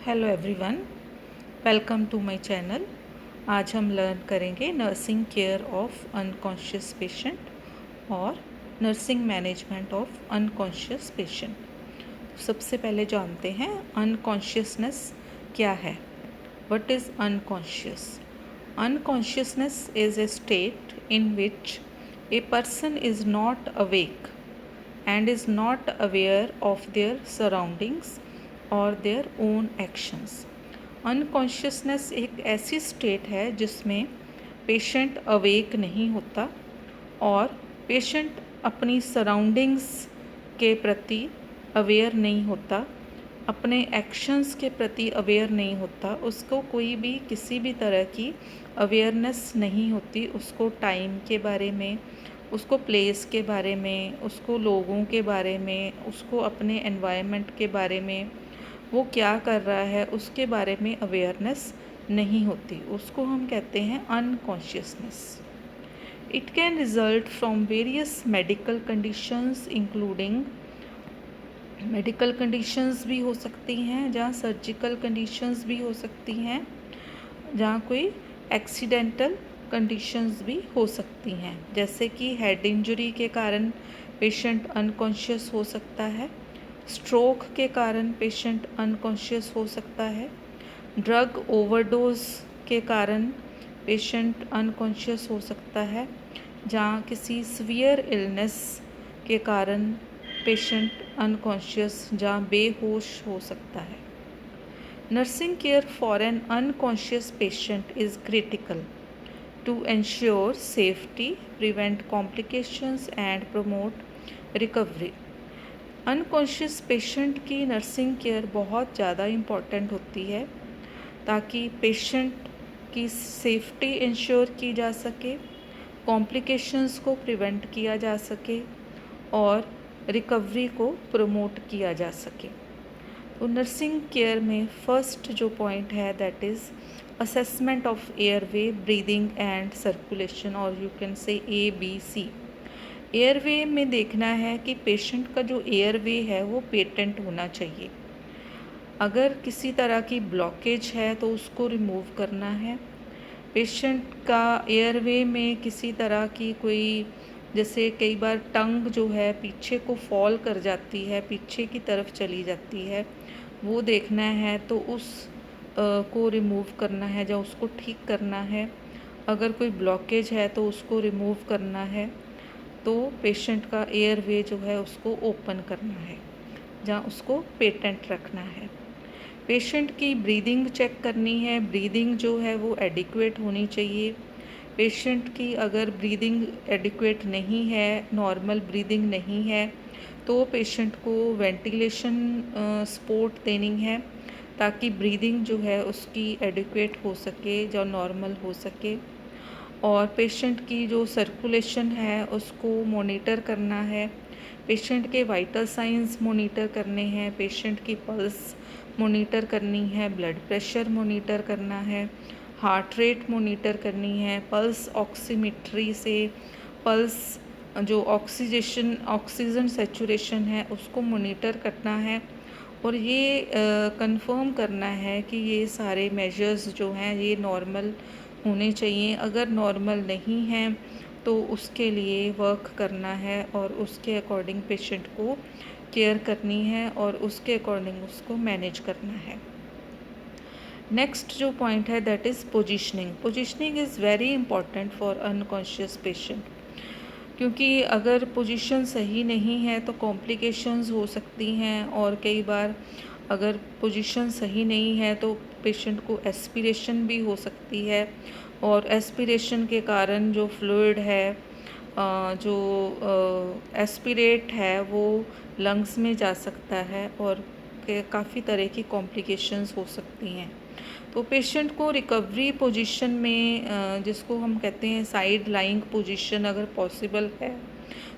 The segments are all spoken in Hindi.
Hello everyone, welcome to my channel. आज हम लर्न करेंगे nursing care of unconscious patient और nursing management of unconscious patient. सबसे पहले जानते हैं अनकॉन्शियसनेस क्या है। What is unconscious? Unconsciousness is a state in which a person is not awake and is not aware of their surroundings or their own actions. Unconsciousness एक ऐसी स्टेट है जिसमें पेशेंट अवेक नहीं होता और पेशेंट अपनी सराउंडिंग्स के प्रति अवेयर नहीं होता, अपने एक्शंस के प्रति अवेयर नहीं होता, उसको कोई भी किसी भी तरह की अवेयरनेस नहीं होती, उसको टाइम के बारे में, उसको प्लेस के बारे में, उसको लोगों के बारे में, उसको अपने एनवायरनमेंट के बारे में, वो क्या कर रहा है उसके बारे में अवेयरनेस नहीं होती। उसको हम कहते हैं unconsciousness. It can result from various medical conditions including medical conditions भी हो सकती हैं, जहाँ सर्जिकल कंडीशंस भी हो सकती हैं, जहाँ कोई एक्सीडेंटल कंडीशंस भी हो सकती हैं, जैसे कि हेड इंजरी के कारण पेशेंट अनकॉन्शियस हो सकता है, स्ट्रोक के कारण पेशेंट अनकॉन्शियस हो सकता है, ड्रग ओवरडोज के कारण पेशेंट अनकॉन्शियस हो सकता है, जहाँ किसी सीवियर इलनेस के कारण पेशेंट अनकॉन्शियस जहाँ बेहोश हो सकता है। Nursing care for an unconscious patient is critical to ensure safety, prevent complications and promote recovery. Unconscious patient की नर्सिंग केयर बहुत ज़्यादा इम्पॉर्टेंट होती है ताकि पेशेंट की सेफ्टी इंश्योर की जा सके, कॉम्प्लिकेशंस को प्रिवेंट किया जा सके और रिकवरी को प्रमोट किया जा सके। तो नर्सिंग केयर में फर्स्ट जो पॉइंट है that is assessment of airway, breathing and circulation, और you can say ABC। Airway में देखना है कि पेशेंट का जो एयरवे है वो पेटेंट होना चाहिए। अगर किसी तरह की ब्लॉकेज है तो उसको रिमूव करना है। पेशेंट का एयरवे में किसी तरह की कोई, जैसे कई बार टंग जो है पीछे को फॉल कर जाती है, पीछे की तरफ चली जाती है, वो देखना है, तो उस को रिमूव करना है या उसको ठीक करना है। अगर कोई ब्लॉकेज है तो उसको रिमूव करना है। तो पेशेंट का एयरवे जो है उसको ओपन करना है, जहाँ उसको पेटेंट रखना है। पेशेंट की ब्रीदिंग चेक करनी है, ब्रीदिंग जो है वो एडिक्वेट होनी चाहिए। पेशेंट की अगर ब्रीदिंग एडिक्वेट नहीं है, नॉर्मल ब्रीदिंग नहीं है, तो पेशेंट को वेंटिलेशन सपोर्ट देनी है ताकि ब्रीदिंग जो है उसकी एडिक्वेट हो सके, जो नॉर्मल हो सके। और पेशेंट की जो सर्कुलेशन है उसको मॉनिटर करना है, पेशेंट के वाइटल साइंस मॉनिटर करने हैं, पेशेंट की पल्स मॉनिटर करनी है, ब्लड प्रेशर मॉनिटर करना है, हार्ट रेट मॉनिटर करनी है, पल्स ऑक्सीमेट्री से पल्स जो ऑक्सीजन सेचुरेशन है उसको मॉनिटर करना है, और ये कंफर्म करना है कि ये सारे मेजर्स जो हैं ये नॉर्मल होने चाहिए। अगर नॉर्मल नहीं हैं तो उसके लिए वर्क करना है और उसके अकॉर्डिंग पेशेंट को केयर करनी है और उसके अकॉर्डिंग उसको मैनेज करना है। नेक्स्ट जो पॉइंट है that is positioning. Positioning is very important for unconscious patient, क्योंकि अगर पोजीशन सही नहीं है तो कॉम्प्लिकेशंस हो सकती हैं, और कई बार अगर पोजीशन सही नहीं है तो पेशेंट को एस्पिरेशन भी हो सकती है, और एस्पिरेशन के कारण जो फ्लूइड है, जो एस्पिरेट है वो लंग्स में जा सकता है और काफ़ी तरह की कॉम्प्लिकेशंस हो सकती हैं। तो पेशेंट को रिकवरी पोजीशन में, जिसको हम कहते हैं साइड लाइंग पोजीशन, अगर पॉसिबल है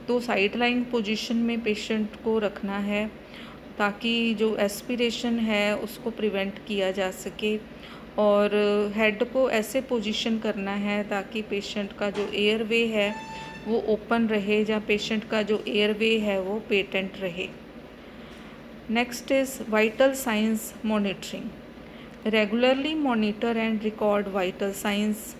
तो साइड लाइंग पोजीशन में पेशेंट को रखना है ताकि जो एस्पिरेशन है उसको प्रिवेंट किया जा सके, और हेड को ऐसे पोजीशन करना है ताकि पेशेंट का जो एयरवे है वो ओपन रहे, या पेशेंट का जो एयरवे है वो पेटेंट रहे। Next is vital science monitoring. Regularly monitor and record vital science.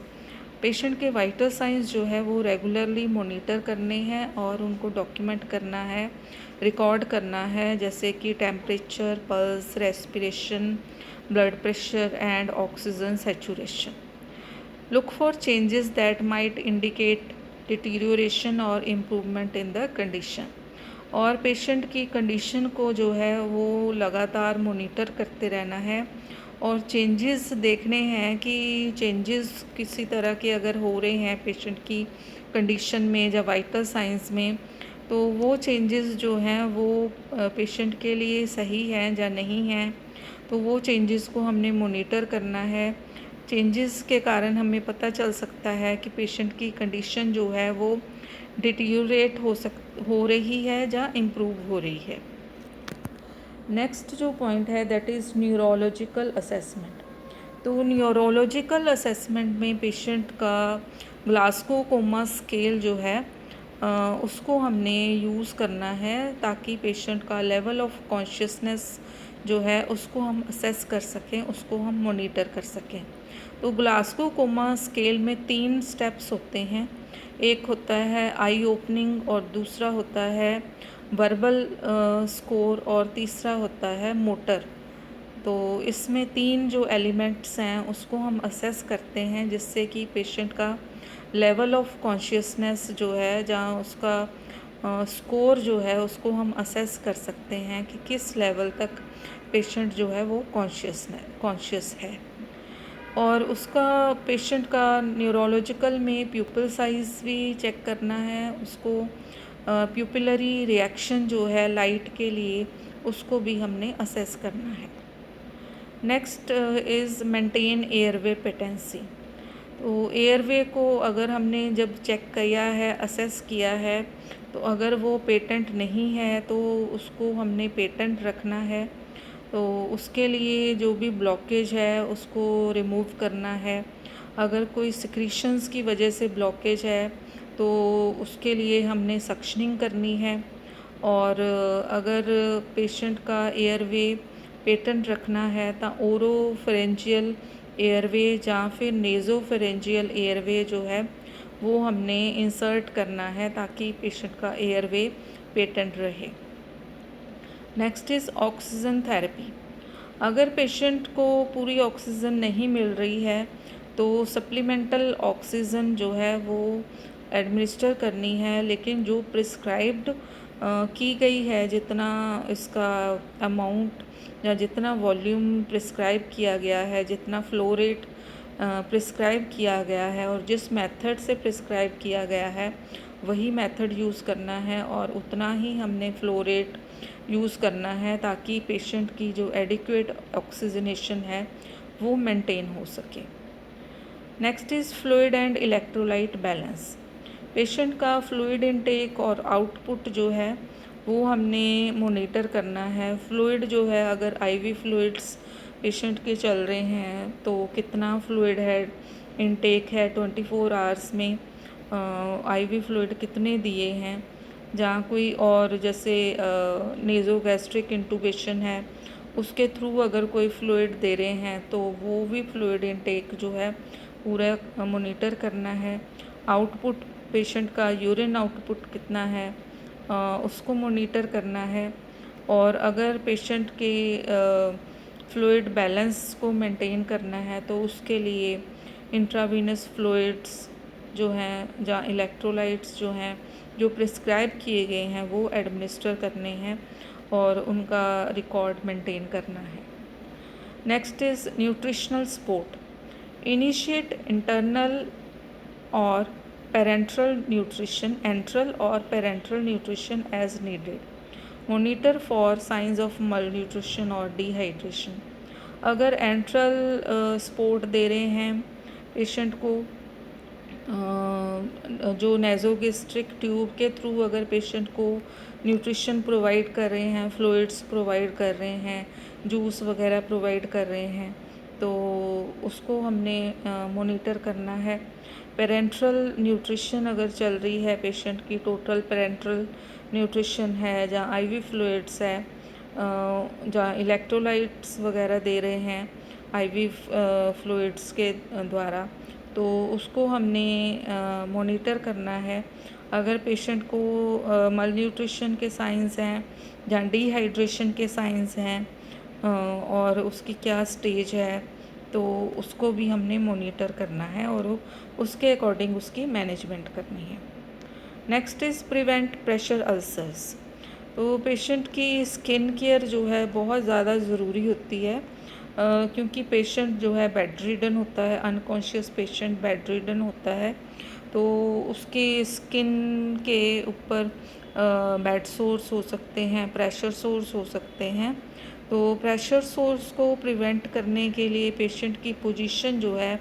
Patient के वाइटल साइंस जो है वो रेगुलरली मॉनिटर करने हैं और उनको डॉक्यूमेंट करना है, रिकॉर्ड करना है, जैसे कि temperature, pulse, respiration, blood pressure and oxygen saturation. Look for changes that might indicate deterioration और इम्प्रूवमेंट इन द कंडीशन। और पेशेंट की कंडीशन को जो है वो लगातार मॉनिटर करते रहना है और चेंजेस देखने हैं कि चेंजेस किसी तरह के अगर हो रहे हैं पेशेंट की कंडीशन में या वाइटल साइंस में, तो वो चेंजेस जो हैं वो पेशेंट के लिए सही हैं या नहीं हैं, तो वो चेंजेस को हमने मॉनिटर करना है। चेंजेस के कारण हमें पता चल सकता है कि पेशेंट की कंडीशन जो है वो डिटीरियोरेट हो रही है या इम्प्रूव हो रही है। नेक्स्ट जो पॉइंट है दैट इज़ न्यूरोलॉजिकल असेसमेंट। तो न्यूरोलॉजिकल असेसमेंट में पेशेंट का ग्लासगो कोमा स्केल जो है उसको हमने यूज़ करना है ताकि पेशेंट का लेवल ऑफ कॉन्शियसनेस जो है उसको हम असेस कर सकें, उसको हम मॉनिटर कर सकें। तो ग्लासगो कोमा स्केल में 3 स्टेप्स होते हैं। एक होता है आई ओपनिंग और दूसरा होता है वर्बल स्कोर और तीसरा होता है मोटर। तो इसमें 3 जो एलिमेंट्स हैं उसको हम असेस करते हैं जिससे कि पेशेंट का लेवल ऑफ कॉन्शियसनेस जो है जहाँ उसका स्कोर जो है उसको हम असेस कर सकते हैं कि किस लेवल तक पेशेंट जो है वो कॉन्शियस है। और उसका पेशेंट का न्यूरोलॉजिकल में प्यूपिल साइज़ भी चेक करना है, उसको प्यूपिलरी रिएक्शन जो है लाइट के लिए उसको भी हमने असेस करना है। Next is maintain airway patency. तो एयरवे को अगर हमने जब चेक किया है, असेस किया है, तो अगर वो पेटेंट नहीं है तो उसको हमने पेटेंट रखना है। तो उसके लिए जो भी ब्लॉकेज है उसको रिमूव करना है। अगर कोई सिक्रीशंस की वजह से ब्लॉकेज है तो उसके लिए हमने सक्शनिंग करनी है। और अगर पेशेंट का एयरवे पेटेंट रखना है तो ओरोफेरेंजियल एयरवे या फिर नेज़ोफेरेंजियल एयरवे जो है वो हमने इंसर्ट करना है ताकि पेशेंट का एयरवे पेटेंट रहे। Next is oxygen therapy. अगर पेशेंट को पूरी ऑक्सीजन नहीं मिल रही है तो सप्लीमेंटल ऑक्सीजन जो है वो एडमिनिस्टर करनी है, लेकिन जो प्रिस्क्राइब्ड की गई है, जितना इसका अमाउंट या जितना वॉल्यूम प्रिस्क्राइब किया गया है, जितना फ्लो रेट प्रिस्क्राइब किया गया है और जिस मेथड से प्रिस्क्राइब किया गया है वही मेथड यूज़ करना है और उतना ही हमने फ्लो रेट यूज़ करना है ताकि पेशेंट की जो एडिक्वेट ऑक्सीजनेशन है वो मेंटेन हो सके। Next is fluid and electrolyte balance. Patient का फ्लूइड इनटेक और आउटपुट जो है वो हमने मॉनिटर करना है। फ्लूइड जो है, अगर आईवी फ्लूइड्स पेशेंट के चल रहे हैं तो कितना फ्लूइड है इनटेक है 24 आवर्स में, आईवी फ्लूइड कितने दिए हैं। जहाँ कोई और जैसे नेज़ोगैस्ट्रिक इंटूबेशन है उसके थ्रू अगर कोई फ्लूइड दे रहे हैं तो वो भी फ्लूइड इनटेक जो है पूरा मॉनिटर करना है। आउटपुट पेशेंट का यूरिन आउटपुट कितना है उसको मॉनिटर करना है। और अगर पेशेंट के फ्लूइड बैलेंस को मेंटेन करना है तो उसके लिए इंट्रावीनस फ्लूइड्स जो हैं या इलेक्ट्रोलाइट्स जो हैं जो प्रिस्क्राइब किए गए हैं वो एडमिनिस्टर करने हैं और उनका रिकॉर्ड मेंटेन करना है। Next is nutritional support. Initiate internal और पेरेंट्रल न्यूट्रिशन, एंट्रल और parenteral nutrition as needed. Monitor for signs of malnutrition और डिहाइड्रेशन। अगर एंट्रल सपोर्ट दे रहे हैं पेशेंट को, जो नेज़ोगैस्ट्रिक ट्यूब के थ्रू अगर पेशेंट को न्यूट्रिशन प्रोवाइड कर रहे हैं, फ्लूइड्स प्रोवाइड कर रहे हैं, जूस वगैरह प्रोवाइड कर रहे हैं, तो उसको हमने मॉनिटर करना है। पेरेंट्रल न्यूट्रिशन अगर चल रही है पेशेंट की, टोटल पेरेंट्रल न्यूट्रिशन है जहाँ आईवी फ्लूइड्स है, जहाँ इलेक्ट्रोलाइट्स वगैरह दे रहे हैं, आईवी फ्लूइड्स के द्वारा, तो उसको हमने मॉनिटर करना है। अगर पेशेंट को मल न्यूट्रिशन के साइंस हैं या डिहाइड्रेशन के साइंस हैं और उसकी क्या स्टेज है, तो उसको भी हमने मॉनिटर करना है और उसके अकॉर्डिंग उसकी मैनेजमेंट करनी है। Next is prevent pressure ulcers. तो पेशेंट की स्किन केयर जो है बहुत ज़्यादा ज़रूरी होती है, क्योंकि पेशेंट जो है बेड रिडन होता है, अनकॉन्शियस पेशेंट बेड रिडन होता है, तो उसकी स्किन के ऊपर बेड सोर्स हो सकते हैं, प्रेशर सोर्स हो सकते हैं। तो प्रेशर सोर्स को प्रिवेंट करने के लिए पेशेंट की पोजीशन जो है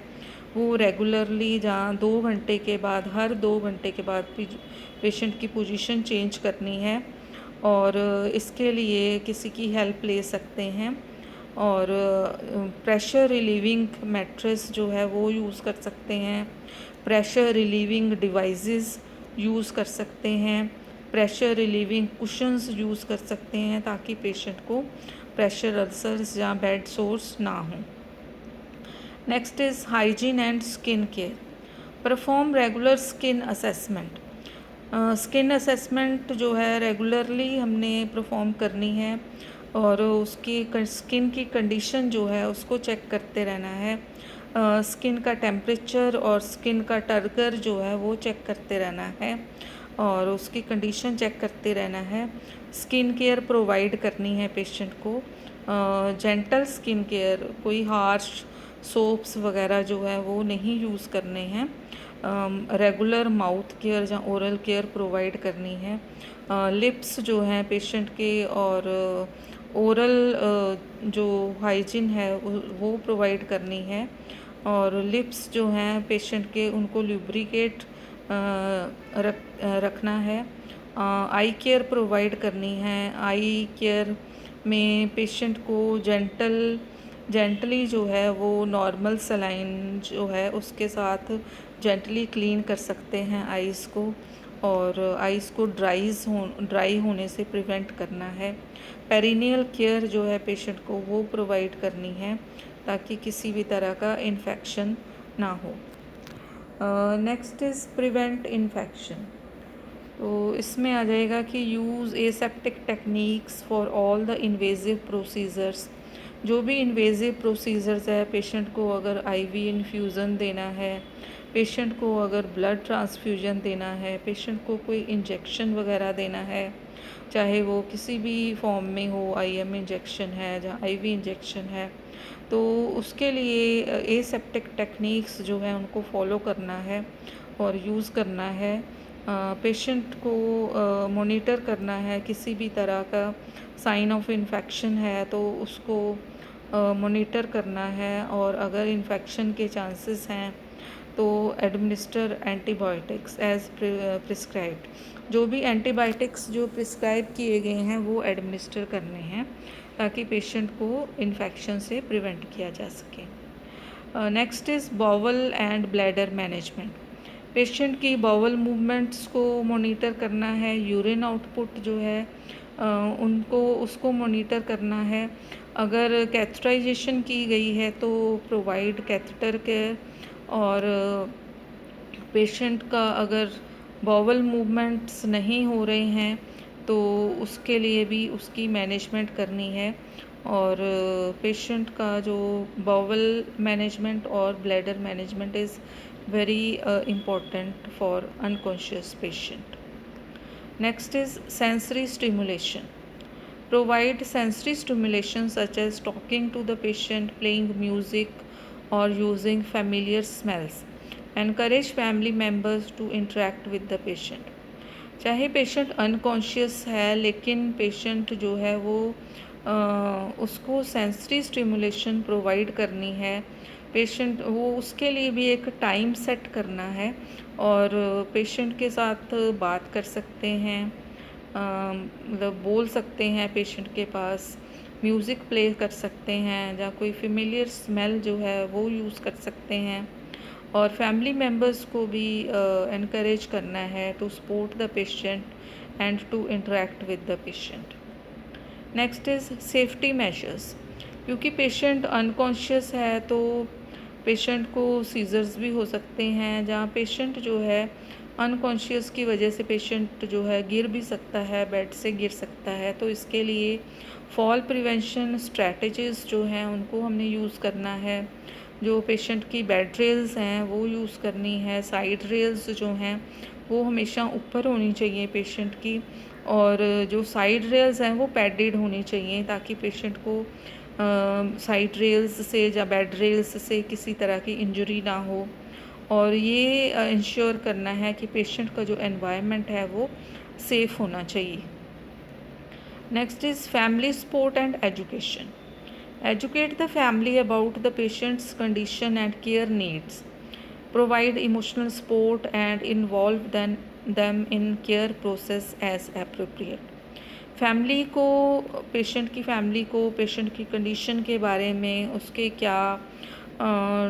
वो रेगुलरली, जहाँ 2 घंटे के बाद, हर 2 घंटे के बाद पेशेंट की पोजीशन चेंज करनी है, और इसके लिए किसी की हेल्प ले सकते हैं। और प्रेशर रिलीविंग मैट्रेस जो है वो यूज़ कर सकते हैं, प्रेशर रिलीविंग डिवाइसेस यूज़ कर सकते हैं, प्रेशर रिलीविंग कुशन्स यूज़ कर सकते हैं, ताकि पेशेंट को प्रेशर अल्सर्स या बेड सोर्स ना हों। Next is hygiene and skin care. Perform regular skin assessment. Skin assessment जो है रेगुलरली हमने परफॉर्म करनी है, और उसकी स्किन की कंडीशन जो है उसको चेक करते रहना है। स्किन का टेम्परेचर और स्किन का टर्गर जो है वो चेक करते रहना है, और उसकी कंडीशन चेक करते रहना है। स्किन केयर प्रोवाइड करनी है पेशेंट को, जेंटल स्किन केयर, कोई हार्श सोप्स वगैरह जो है वो नहीं यूज़ करने हैं। रेगुलर माउथ केयर या ओरल केयर प्रोवाइड करनी है। लिप्स जो हैं पेशेंट के, और ओरल जो हाइजीन है वो प्रोवाइड करनी है, और लिप्स जो हैं पेशेंट के उनको लुब्रिकेट रखना है। आई केयर प्रोवाइड करनी है। आई केयर में पेशेंट को जेंटली जो है वो नॉर्मल सलाइन जो है उसके साथ जेंटली क्लीन कर सकते हैं आइज़ को, और आइज़ को ड्राई होने से प्रिवेंट करना है। पेरिनियल केयर जो है पेशेंट को वो प्रोवाइड करनी है, ताकि किसी भी तरह का इन्फेक्शन ना हो। Next is prevent infection. तो इसमें आ जाएगा कि use aseptic techniques for all the invasive procedures. जो भी इन्वेजिव प्रोसीजर्स है, पेशेंट को अगर आईवी इन्फ्यूज़न देना है, पेशेंट को अगर ब्लड ट्रांसफ्यूजन देना है, पेशेंट को कोई इंजेक्शन वगैरह देना है, चाहे वो किसी भी फॉर्म में हो, आईएम इंजेक्शन है या आईवी इंजेक्शन है, तो उसके लिए एसेप्टिक टेक्निक्स जो है उनको फॉलो करना है और यूज़ करना है। पेशेंट को मॉनिटर करना है, किसी भी तरह का साइन ऑफ इन्फेक्शन है तो उसको मॉनिटर करना है, और अगर इन्फेक्शन के चांसेस हैं तो एडमिनिस्टर एंटीबायोटिक्स एज प्रिस्क्राइब्ड। जो भी एंटीबायोटिक्स जो प्रिस्क्राइब किए गए हैं वो एडमिनिस्टर करने हैं, ताकि पेशेंट को इन्फेक्शन से प्रिवेंट किया जा सके। Next is bowel and bladder management. Patient की बाउल मूवमेंट्स को मॉनिटर करना है, यूरिन आउटपुट जो है उसको मॉनिटर करना है। अगर कैथेटराइजेशन की गई है तो प्रोवाइड कैथेटर केयर, और पेशेंट का अगर बाउल मूवमेंट्स नहीं हो रहे हैं तो उसके लिए भी उसकी मैनेजमेंट करनी है। और पेशेंट का जो बाउल मैनेजमेंट और bladder management is very important for unconscious patient. Next is sensory stimulation. Provide sensory stimulation such as talking to the patient, playing music, or using familiar smells. Encourage family members to interact with the patient. चाहे पेशेंट अनकॉन्शियस है, लेकिन पेशेंट जो है वो उसको सेंसरी स्टिमुलेशन प्रोवाइड करनी है। पेशेंट वो उसके लिए भी एक टाइम सेट करना है, और पेशेंट के साथ बात कर सकते हैं, मतलब बोल सकते हैं पेशेंट के पास, म्यूज़िक प्ले कर सकते हैं, या कोई फेमिलियर स्मेल जो है वो यूज़ कर सकते हैं। और फैमिली मेम्बर्स को भी encourage करना है to support the patient and to interact with the patient. Next is safety measures. क्योंकि पेशेंट अनकॉन्शियस है तो पेशेंट को सीजर्स भी हो सकते हैं, जहाँ पेशेंट जो है अनकॉन्शियस की वजह से पेशेंट जो है गिर भी सकता है, बेड से गिर सकता है। तो इसके लिए फॉल प्रिवेंशन स्ट्रैटेजीज़ जो हैं उनको हमने यूज़ करना है। जो पेशेंट की बेड रेल्स हैं वो यूज़ करनी है, साइड रेल्स जो हैं वो हमेशा ऊपर होनी चाहिए पेशेंट की, और जो साइड रेल्स हैं वो पैडेड होनी चाहिए ताकि पेशेंट को साइड रेल्स से या बेड रेल्स से किसी तरह की इंजरी ना हो। और ये इंश्योर करना है कि पेशेंट का जो एनवायरनमेंट है वो सेफ़ होना चाहिए। Next is family support and education. Educate the family about the patient's condition and care needs. Provide emotional support and involve them in care process as appropriate. Family को, पेशेंट की फैमिली को पेशेंट की कंडीशन के बारे में, उसके क्या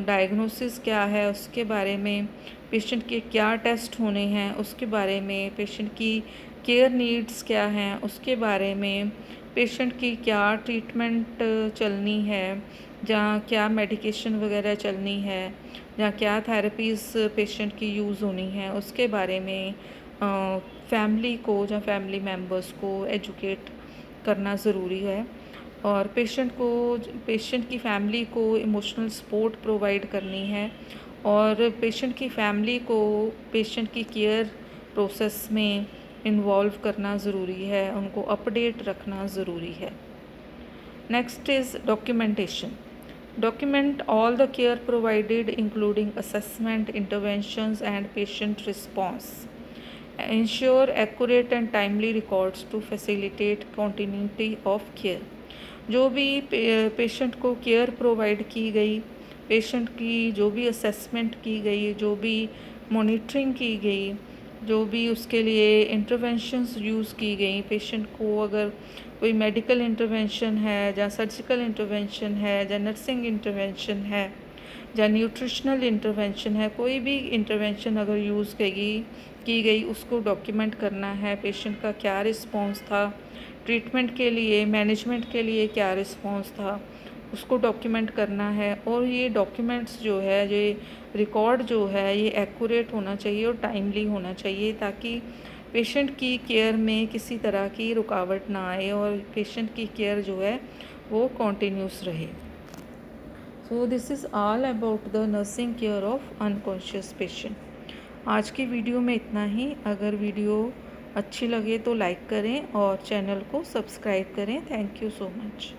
डायग्नोसिस क्या है उसके बारे में, पेशेंट के क्या टेस्ट होने हैं उसके बारे में, पेशेंट की केयर नीड्स क्या हैं उसके बारे में, पेशेंट की क्या ट्रीटमेंट चलनी है, जहाँ क्या मेडिकेशन वगैरह चलनी है, जहाँ क्या थेरेपीज़ पेशेंट की यूज़ होनी है उसके बारे में फैमिली को, जहाँ फैमिली मेम्बर्स को एजुकेट करना ज़रूरी है। और पेशेंट की फ़ैमिली को इमोशनल सपोर्ट प्रोवाइड करनी है, और पेशेंट की फ़ैमिली को पेशेंट की केयर प्रोसेस में इन्वॉल्व करना ज़रूरी है, उनको अपडेट रखना ज़रूरी है। Next is documentation. Document all the care provided including assessment, interventions and patient response. Ensure accurate and timely records to facilitate continuity of care. जो भी पेशेंट को केयर प्रोवाइड की गई, पेशेंट की जो भी असेसमेंट की गई, जो भी मॉनिटरिंग की गई, जो भी उसके लिए इंटरवेंशंस यूज़ की गई, पेशेंट को अगर कोई मेडिकल इंटरवेंशन है, या सर्जिकल इंटरवेंशन है, या नर्सिंग इंटरवेंशन है, या न्यूट्रिशनल इंटरवेंशन है, कोई भी इंटरवेंशन अगर यूज़ की गई उसको डॉक्यूमेंट करना है। पेशेंट का क्या रिस्पॉन्स था, ट्रीटमेंट के लिए, मैनेजमेंट के लिए क्या रिस्पॉन्स था, उसको डॉक्यूमेंट करना है। और ये डॉक्यूमेंट्स जो है, ये रिकॉर्ड जो है ये एक्यूरेट होना चाहिए और टाइमली होना चाहिए, ताकि पेशेंट की केयर में किसी तरह की रुकावट ना आए और पेशेंट की केयर जो है वो कॉन्टीन्यूस रहे। So this is all about the nursing care of unconscious patient. आज की वीडियो में इतना ही। अगर वीडियो अच्छी लगे तो लाइक करें और चैनल को सब्सक्राइब करें। Thank you so much.